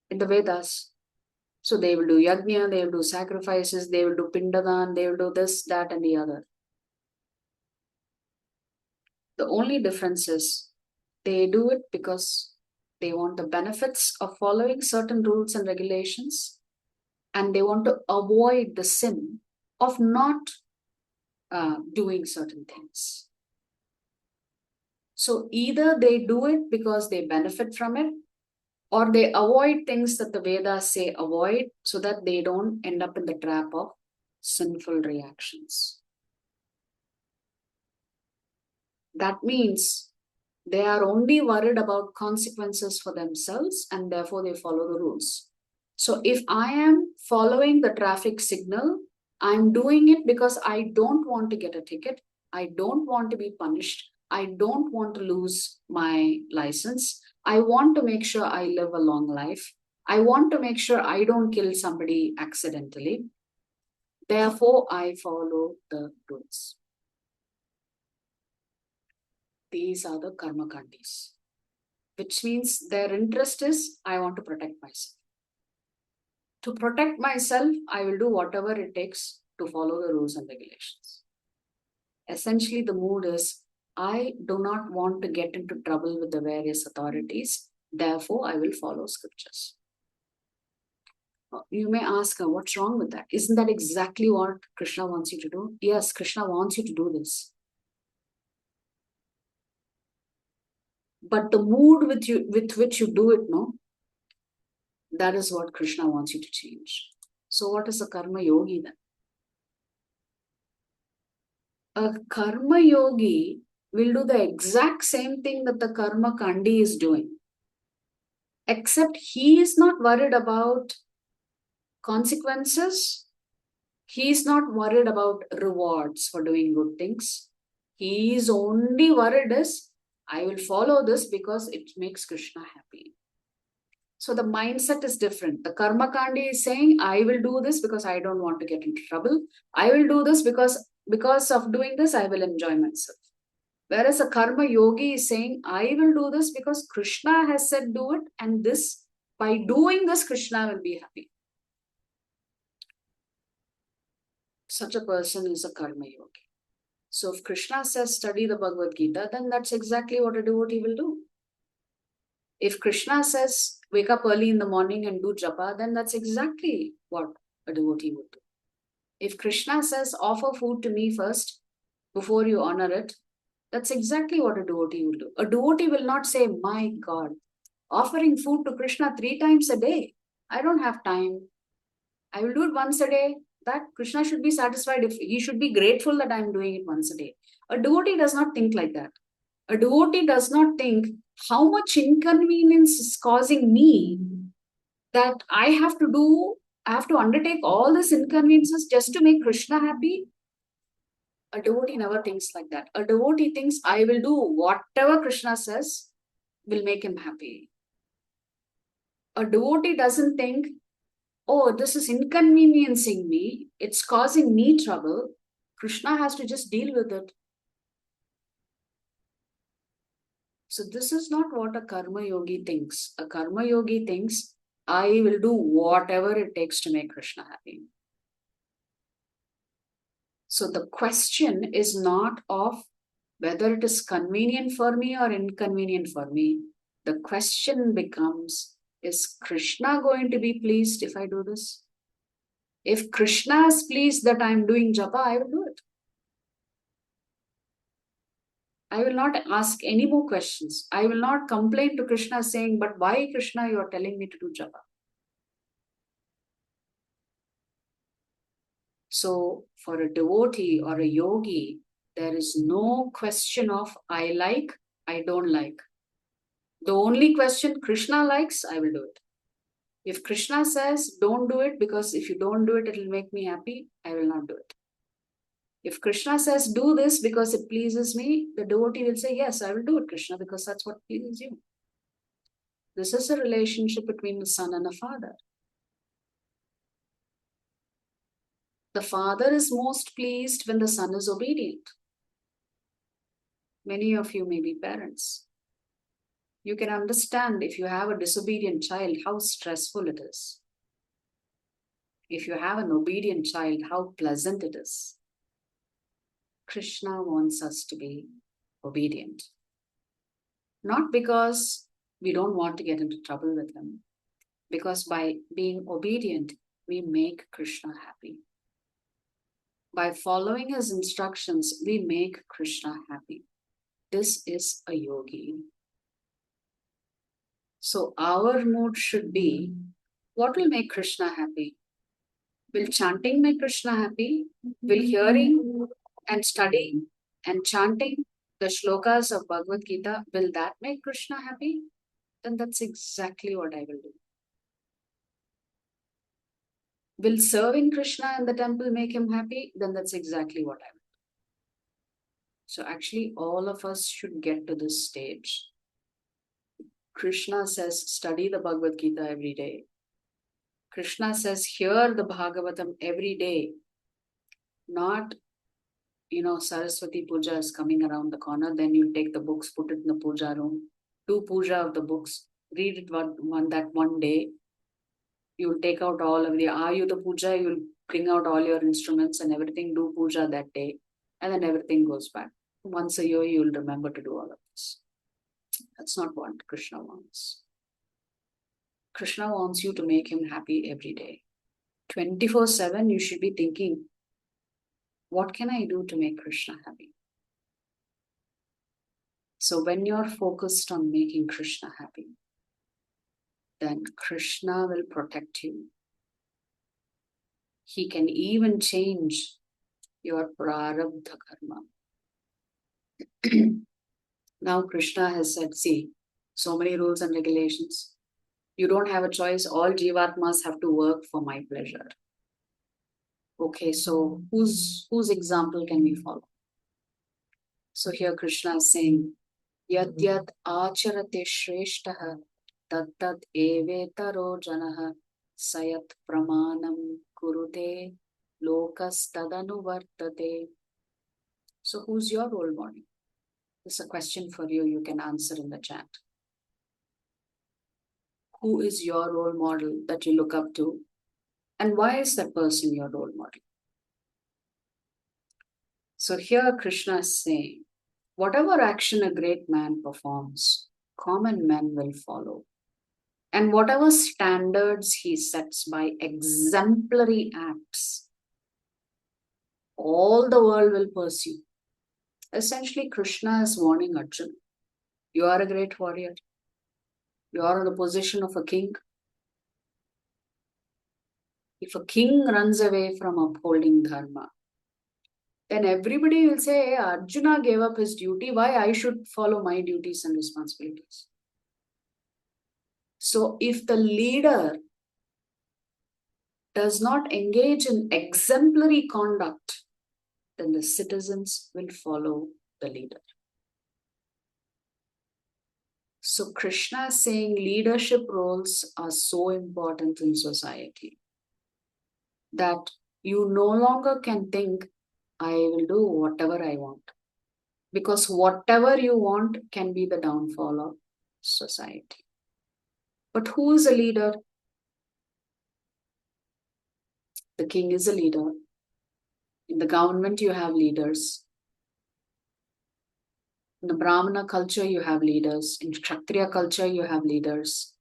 in the Vedas. So they will do yajna, they will do sacrifices, they will do pindadan, they will do this, that, and the other. The only difference is they do it because they want the benefits of following certain rules and regulations, and they want to avoid the sin of not doing certain things. So either they do it because they benefit from it, or they avoid things that the Vedas say avoid so that they don't end up in the trap of sinful reactions. That means they are only worried about consequences for themselves and therefore they follow the rules. So if I am following the traffic signal, I'm doing it because I don't want to get a ticket. I don't want to be punished. I don't want to lose my license. I want to make sure I live a long life. I want to make sure I don't kill somebody accidentally. Therefore, I follow the rules. These are the karma kandis, which means their interest is, I want to protect myself. To protect myself, I will do whatever it takes to follow the rules and regulations. Essentially, the mood is, I do not want to get into trouble with the various authorities. Therefore, I will follow scriptures. You may ask, what's wrong with that? Isn't that exactly what Krishna wants you to do? Yes, Krishna wants you to do this. But the mood with which you do it, no, that is what Krishna wants you to change. So what is a karma yogi then? A karma yogi will do the exact same thing that the karma kandi is doing. Except he is not worried about consequences. He is not worried about rewards for doing good things. He is only worried is, I will follow this because it makes Krishna happy. So the mindset is different. The karma kandi is saying, I will do this because I don't want to get into trouble. I will do this because of doing this, I will enjoy myself. Whereas a karma yogi is saying, I will do this because Krishna has said do it, and this, by doing this, Krishna will be happy. Such a person is a karma yogi. So if Krishna says study the Bhagavad Gita, then that's exactly what a devotee will do. If Krishna says wake up early in the morning and do japa, then that's exactly what a devotee would do. If Krishna says offer food to me first before you honor it, that's exactly what a devotee will do. A devotee will not say, my God, offering food to Krishna 3 times a day. I don't have time. I will do it once a day. That Krishna should be satisfied. If he should be grateful that I'm doing it once a day. A devotee does not think like that. A devotee does not think how much inconvenience is causing me that I have to undertake all these inconveniences just to make Krishna happy. A devotee never thinks like that. A devotee thinks, I will do whatever Krishna says will make him happy. A devotee doesn't think, oh, this is inconveniencing me, it's causing me trouble. Krishna has to just deal with it. So this is not what a karma yogi thinks. A karma yogi thinks, I will do whatever it takes to make Krishna happy. So the question is not of whether it is convenient for me or inconvenient for me. The question becomes, is Krishna going to be pleased if I do this? If Krishna is pleased that I am doing japa, I will do it. I will not ask any more questions. I will not complain to Krishna saying, but why Krishna you are telling me to do japa? So for a devotee or a yogi, there is no question of I like, I don't like. The only question Krishna likes, I will do it. If Krishna says don't do it because if you don't do it, it will make me happy, I will not do it. If Krishna says do this because it pleases me, the devotee will say, yes, I will do it, Krishna, because that's what pleases you. This is a relationship between a son and a father. The father is most pleased when the son is obedient. Many of you may be parents. You can understand if you have a disobedient child, how stressful it is. If you have an obedient child, how pleasant it is. Krishna wants us to be obedient. Not because we don't want to get into trouble with him, because by being obedient, we make Krishna happy. By following his instructions, we make Krishna happy. This is a yogi. So our mood should be, what will make Krishna happy? Will chanting make Krishna happy? Will hearing and studying and chanting the shlokas of Bhagavad Gita, will that make Krishna happy? Then that's exactly what I will do. Will serving Krishna in the temple make him happy? Then that's exactly what I will do. So actually all of us should get to this stage. Krishna says, study the Bhagavad Gita every day. Krishna says, hear the Bhagavatam every day. Not, Saraswati Puja is coming around the corner, then you take the books, put it in the puja room, do puja of the books, read it one day. You'll take out all of the Ayuda Puja, you'll bring out all your instruments and everything, do puja that day, and then everything goes back. Once a year, you'll remember to do all of this. That's not what Krishna wants. Krishna wants you to make him happy every day. 24/7, you should be thinking, what can I do to make Krishna happy? So when you're focused on making Krishna happy, then Krishna will protect you. He can even change your prarabdha karma. Now Krishna has said, see, so many rules and regulations. You don't have a choice. All jivatmas have to work for my pleasure. Okay, so whose example can we follow? So here Krishna is saying, Yat yat acharate shreshtaha tat evetaro janaha sayat pramanam kurute lokas tadanu vartate. So who's your role model? This is a question for you. You can answer in the chat. Who is your role model that you look up to? And why is that person your role model? So here Krishna is saying, whatever action a great man performs, common men will follow. And whatever standards he sets by exemplary acts, all the world will pursue. Essentially, Krishna is warning Arjuna, you are a great warrior. You are in the position of a king. If a king runs away from upholding dharma, then everybody will say, Arjuna gave up his duty, why I should follow my duties and responsibilities? So if the leader does not engage in exemplary conduct, then the citizens will follow the leader. So Krishna is saying leadership roles are so important in society that you no longer can think, I will do whatever I want. Because whatever you want can be the downfall of society. But who is a leader? The king is a leader. In the government, you have leaders. In the Brahmana culture, you have leaders. In Kshatriya culture, you have leaders.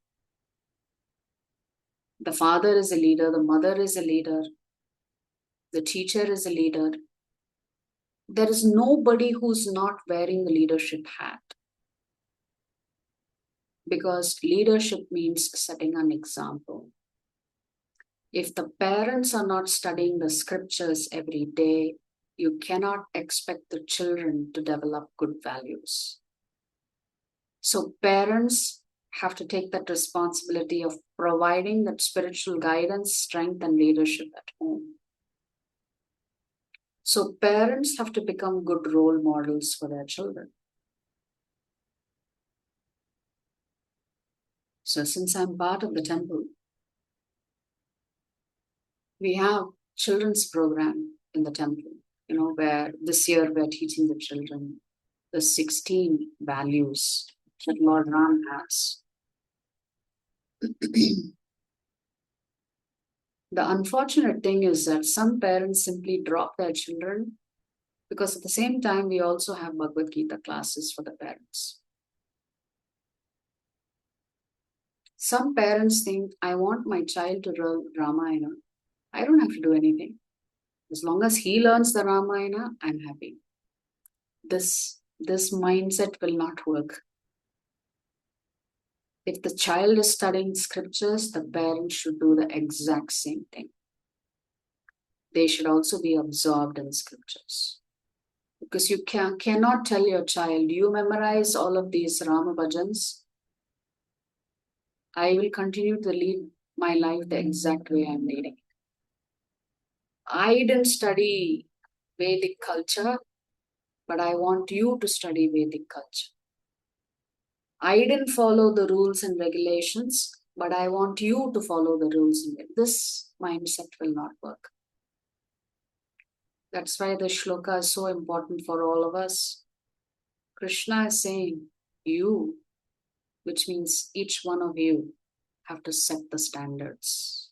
The father is a leader. The mother is a leader. The teacher is a leader. There is nobody who's not wearing the leadership hat. Because leadership means setting an example. If the parents are not studying the scriptures every day, you cannot expect the children to develop good values. So parents have to take that responsibility of providing that spiritual guidance, strength, and leadership at home. So parents have to become good role models for their children. So since I'm part of the temple, we have children's program in the temple, where this year we're teaching the children the 16 values that Lord Ram has. The unfortunate thing is that some parents simply drop their children because at the same time, we also have Bhagavad Gita classes for the parents. Some parents think, I want my child to learn Ramayana. I don't have to do anything. As long as he learns the Ramayana, I'm happy. This mindset will not work. If the child is studying scriptures, the parent should do the exact same thing. They should also be absorbed in scriptures. Because you cannot tell your child, you memorize all of these Rama bhajans, I will continue to lead my life the exact way I'm leading. I didn't study Vedic culture, but I want you to study Vedic culture. I didn't follow the rules and regulations, but I want you to follow the rules and regulations. This mindset will not work. That's why the shloka is so important for all of us. Krishna is saying, you, which means each one of you, have to set the standards.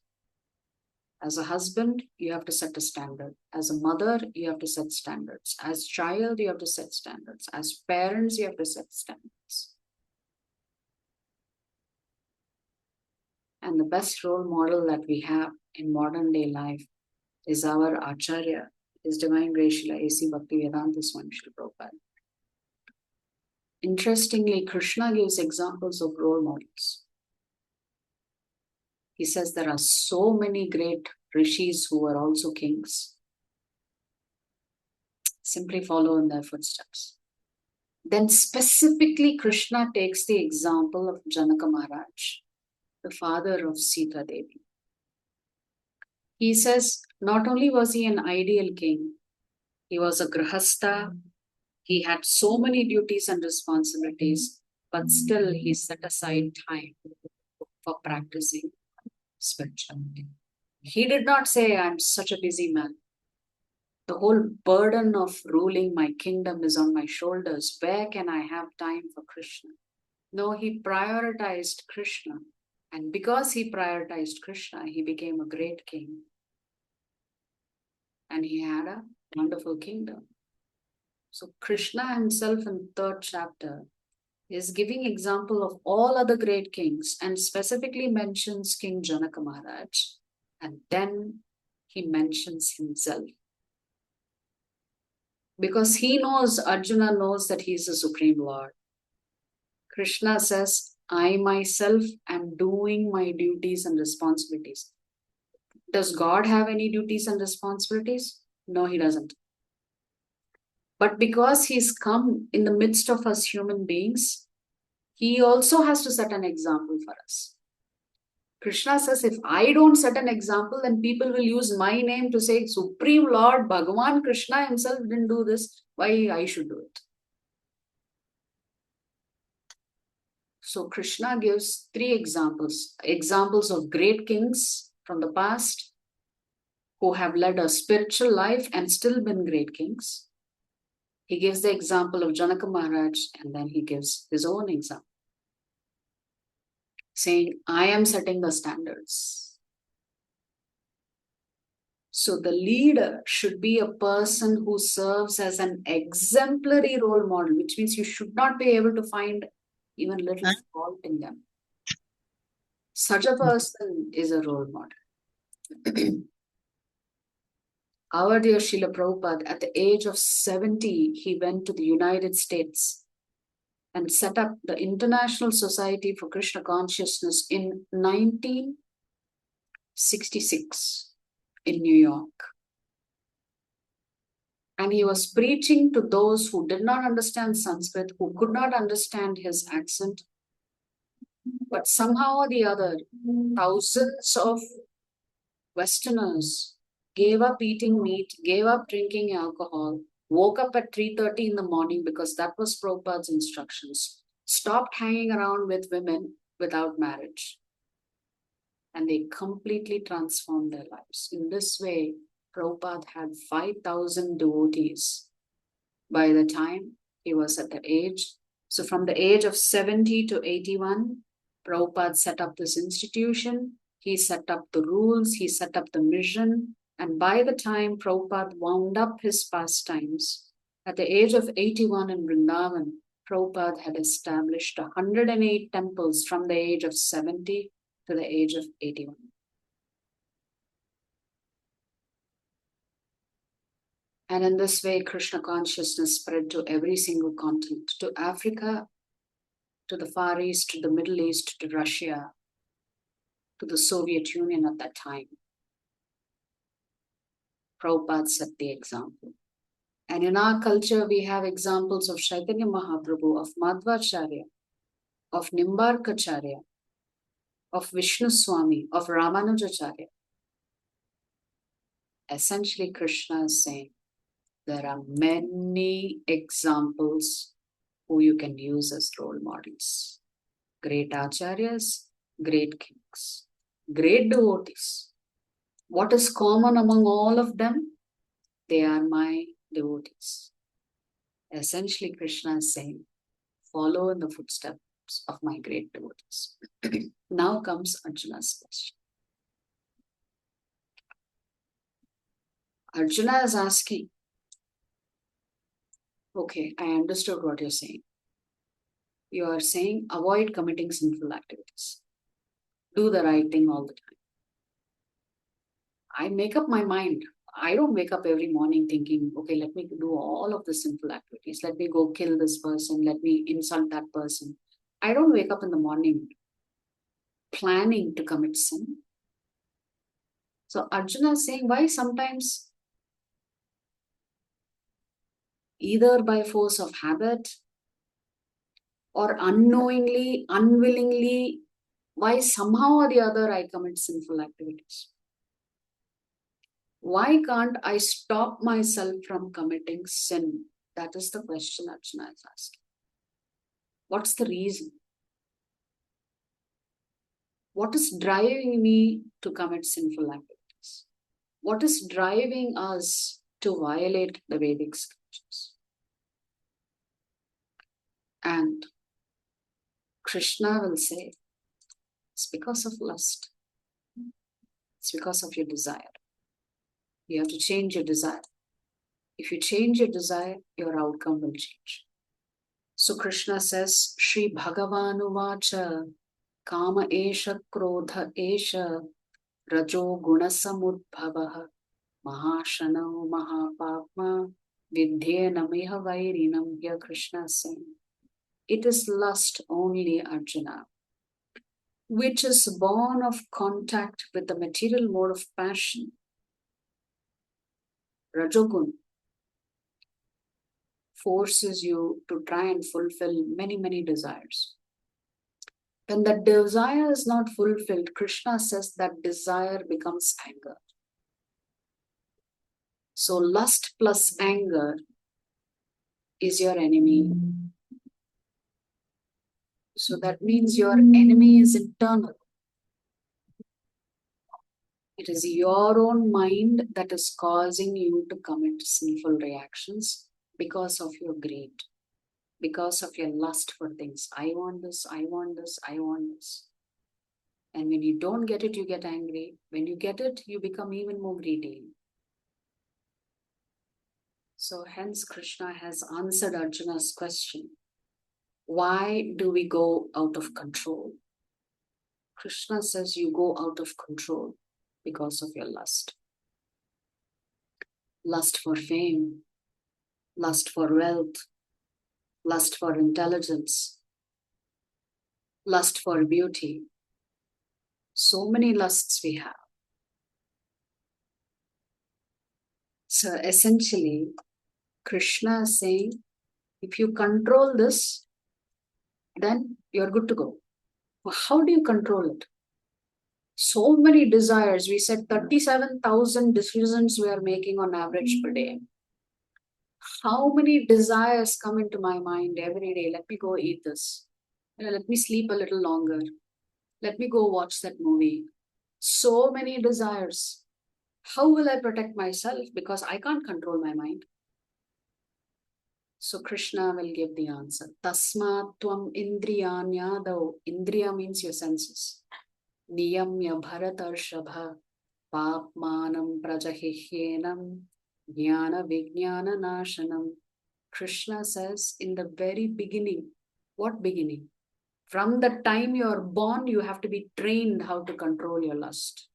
As a husband, you have to set a standard. As a mother, you have to set standards. As child, you have to set standards. As parents, you have to set standards. And the best role model that we have in modern day life is our Acharya, His Divine Grace Srila A.C. Bhaktivedanta Swami Srila Prabhupada. Interestingly, Krishna gives examples of role models. He says there are so many great rishis who were also kings. Simply follow in their footsteps. Then specifically, Krishna takes the example of Janaka Maharaj, the father of Sita Devi. He says, not only was he an ideal king, he was a grahastha, he had so many duties and responsibilities, but still he set aside time for practicing spirituality. He did not say, I'm such a busy man. The whole burden of ruling my kingdom is on my shoulders. Where can I have time for Krishna? No, he prioritized Krishna. And because he prioritized Krishna, he became a great king. And he had a wonderful kingdom. So Krishna himself in third chapter is giving example of all other great kings and specifically mentions King Janaka Maharaj. And then he mentions himself. Because he knows, Arjuna knows that he is the Supreme Lord. Krishna says, I myself am doing my duties and responsibilities. Does God have any duties and responsibilities? No, he doesn't. But because he's come in the midst of us human beings, he also has to set an example for us. Krishna says, if I don't set an example, then people will use my name to say, Supreme Lord, Bhagavan Krishna himself didn't do this, why I should do it? So Krishna gives three examples of great kings from the past who have led a spiritual life and still been great kings. He gives the example of Janaka Maharaj, and then he gives his own example, saying, I am setting the standards. So the leader should be a person who serves as an exemplary role model, which means you should not be able to find even little fault in them. Such a person is a role model. Our dear Srila Prabhupada, at the age of 70, he went to the United States and set up the International Society for Krishna Consciousness in 1966 in New York. And he was preaching to those who did not understand Sanskrit, who could not understand his accent. But somehow or the other, thousands of Westerners gave up eating meat, gave up drinking alcohol, woke up at 3:30 in the morning because that was Prabhupada's instructions, stopped hanging around with women without marriage. And they completely transformed their lives. In this way, Prabhupada had 5,000 devotees by the time he was at the age. So from the age of 70 to 81, Prabhupada set up this institution. He set up the rules, he set up the mission. And by the time Prabhupada wound up his pastimes, at the age of 81 in Vrindavan, Prabhupada had established 108 temples from the age of 70 to the age of 81. And in this way, Krishna consciousness spread to every single continent, to Africa, to the Far East, to the Middle East, to Russia, to the Soviet Union at that time. Prabhupada set the example. And in our culture, we have examples of Chaitanya Mahaprabhu, of Madhvacharya, of Nimbarkacharya, of Vishnu Swami, of Ramanujacharya. Essentially, Krishna is saying, there are many examples who you can use as role models. Great acharyas, great kings, great devotees. What is common among all of them? They are my devotees. Essentially, Krishna is saying, follow in the footsteps of my great devotees. Now comes Arjuna's question. Arjuna is asking, okay, I understood what you're saying. You are saying avoid committing sinful activities. Do the right thing all the time. I make up my mind. I don't wake up every morning thinking, okay, let me do all of the sinful activities. Let me go kill this person. Let me insult that person. I don't wake up in the morning planning to commit sin. So Arjuna is saying, why sometimes either by force of habit or unknowingly, unwillingly, why somehow or the other I commit sinful activities? Why can't I stop myself from committing sin? That is the question Arjuna is asking. What's the reason? What is driving me to commit sinful activities? What is driving us to violate the Vedic scriptures. And Krishna will say, it's because of lust. It's because of your desire. You have to change your desire. If you change your desire, your outcome will change. So Krishna says, Shri Bhagavan Kama Esha Krodha Esha Rajo Gunasamudbhavaha Mahashanao Mahapapma Vidhyena Miha Vairinam. Here Krishna is saying, it is lust only, Arjuna, which is born of contact with the material mode of passion. Rajogun forces you to try and fulfill many, many desires. When that desire is not fulfilled, Krishna says that desire becomes anger. So lust plus anger is your enemy. So that means your enemy is internal. It is your own mind that is causing you to commit sinful reactions because of your greed, because of your lust for things. I want this, I want this, I want this. And when you don't get it, you get angry. When you get it, you become even more greedy. So hence Krishna has answered Arjuna's question. Why do we go out of control? Krishna says you go out of control because of your lust. Lust for fame, lust for wealth, lust for intelligence, lust for beauty. So many lusts we have. So essentially, Krishna is saying, if you control this, then you're good to go. Well, how do you control it? So many desires. We said 37,000 decisions we are making on average per day. How many desires come into my mind every day? Let me go eat this. Let me sleep a little longer. Let me go watch that movie. So many desires. How will I protect myself? Because I can't control my mind. So Krishna will give the answer. Tasmat tvam indriyanyadav. Indriya means your senses. Niyamya bharatarshabha papmanam prajahihyenam jnana vijnana nashanam. Krishna says in the very beginning. What beginning? From the time you are born, you have to be trained how to control your lust.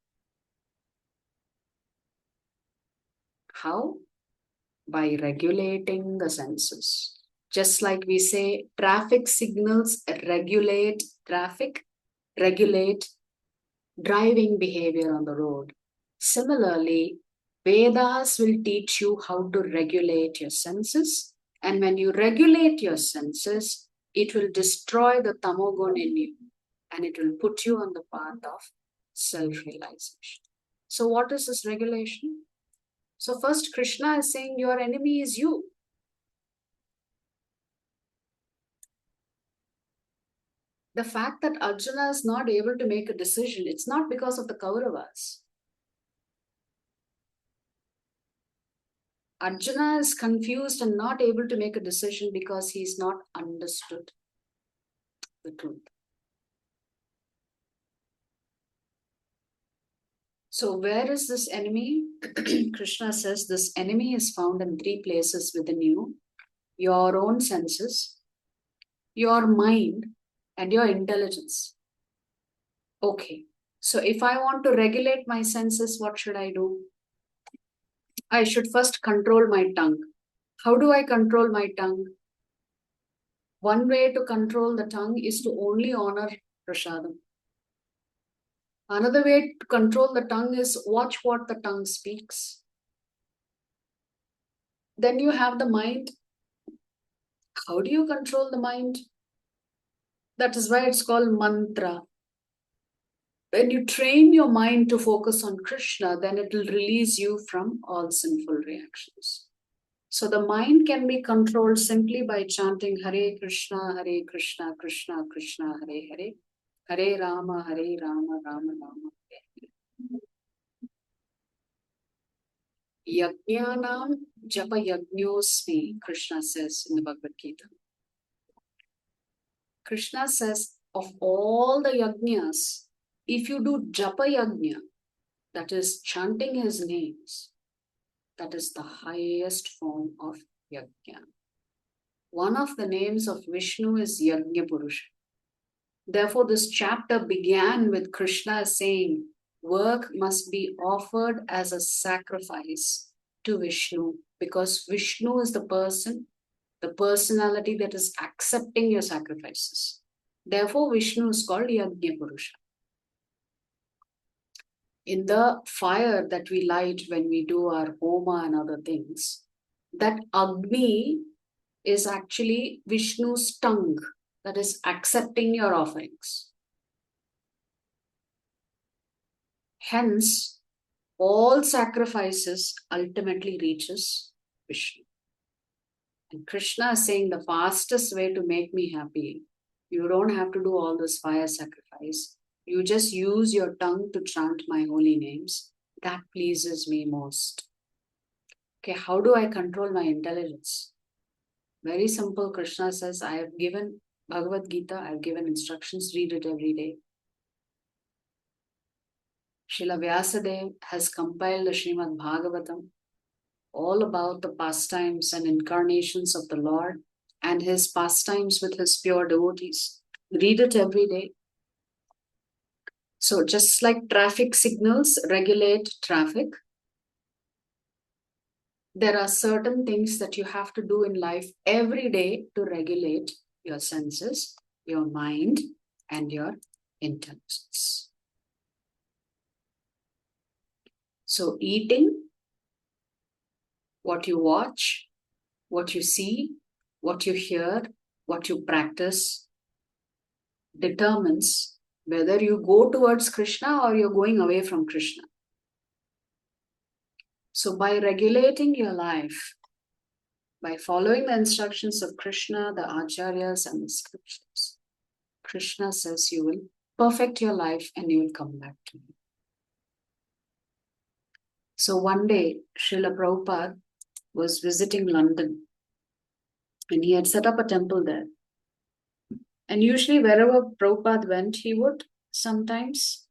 How? By regulating the senses. Just like we say, traffic signals regulate traffic, regulate driving behavior on the road. Similarly, Vedas will teach you how to regulate your senses. And when you regulate your senses, it will destroy the tamogun in you. And it will put you on the path of self-realization. So what is this regulation? So first Krishna is saying your enemy is you. The fact that Arjuna is not able to make a decision, it's not because of the Kauravas. Arjuna is confused and not able to make a decision because he's not understood the truth. So where is this enemy? Krishna says this enemy is found in three places within you. Your own senses, your mind, and your intelligence. Okay, so if I want to regulate my senses, what should I do? I should first control my tongue. How do I control my tongue? One way to control the tongue is to only honor prasadam. Another way to control the tongue is watch what the tongue speaks. Then you have the mind. How do you control the mind? That is why it's called mantra. When you train your mind to focus on Krishna, then it will release you from all sinful reactions. So the mind can be controlled simply by chanting Hare Krishna, Krishna Krishna, Hare Hare, Hare Rama, Rama Rama, Hare Hare. Yajnanam japa yajñosmi, Krishna says in the Bhagavad Gita. Krishna says, of all the yajnas, if you do japa yajna, that is chanting his names, that is the highest form of yajna. One of the names of Vishnu is Yajna Purusha. Therefore, this chapter began with Krishna saying, work must be offered as a sacrifice to Vishnu, because Vishnu is the person, the personality that is accepting your sacrifices. Therefore, Vishnu is called Yajna Purusha. In the fire that we light when we do our homa and other things, that Agni is actually Vishnu's tongue that is accepting your offerings. Hence, all sacrifices ultimately reaches Vishnu. And Krishna is saying the fastest way to make me happy, you don't have to do all this fire sacrifice. You just use your tongue to chant my holy names. That pleases me most. Okay, how do I control my intelligence? Very simple. Krishna says, I have given Bhagavad Gita, I have given instructions, read it every day. Srila Vyasadeva has compiled the Srimad Bhagavatam, all about the pastimes and incarnations of the Lord and his pastimes with his pure devotees. Read it every day. So just like traffic signals regulate traffic, there are certain things that you have to do in life every day to regulate your senses, your mind, and your intelligence. So eating, what you watch, what you see, what you hear, what you practice determines whether you go towards Krishna or you're going away from Krishna. So by regulating your life, by following the instructions of Krishna, the acharyas and the scriptures, Krishna says you will perfect your life and you will come back to me. So one day, Srila Prabhupada was visiting London and he had set up a temple there. And usually wherever Prabhupada went, he would sometimes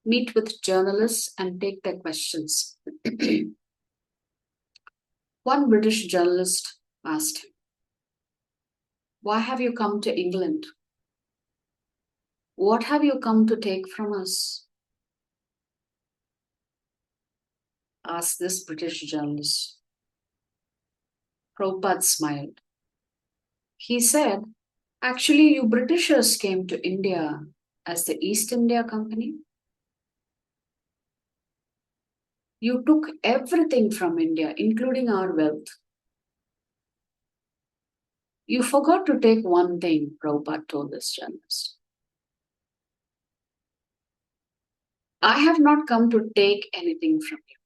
meet with journalists and take their questions. One British journalist asked him, why have you come to England? What have you come to take from us? Asked this British journalist. Prabhupada smiled. He said, actually, you Britishers came to India as the East India Company. You took everything from India, including our wealth. You forgot to take one thing, Prabhupada told this journalist. I have not come to take anything from you.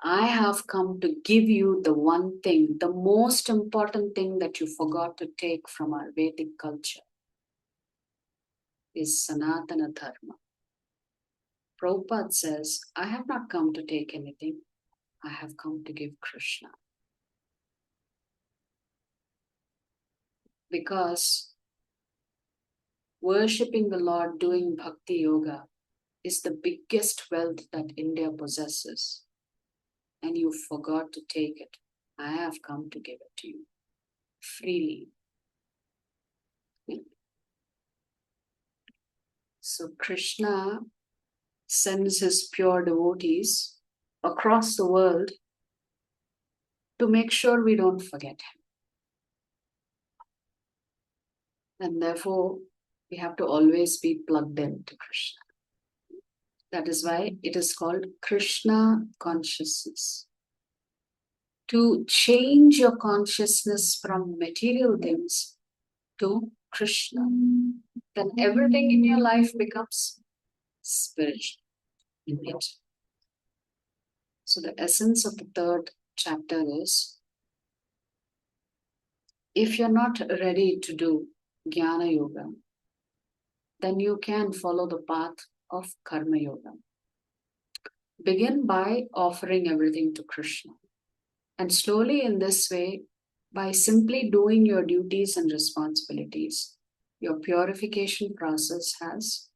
I have come to give you the one thing, the most important thing that you forgot to take from our Vedic culture is Sanatana Dharma. Prabhupada says, I have not come to take anything. I have come to give Krishna. Because worshipping the Lord, doing bhakti yoga is the biggest wealth that India possesses. And you forgot to take it. I have come to give it to you freely. So Krishna sends his pure devotees across the world to make sure we don't forget him. And therefore, we have to always be plugged into Krishna. That is why it is called Krishna consciousness. To change your consciousness from material things to Krishna, then everything in your life becomes spiritual. So the essence of the third chapter is, if you're not ready to do Jnana Yoga, then you can follow the path of Karma Yoga. begin by offering everything to Krishna. And slowly in this way, by simply doing your duties and responsibilities, your purification process has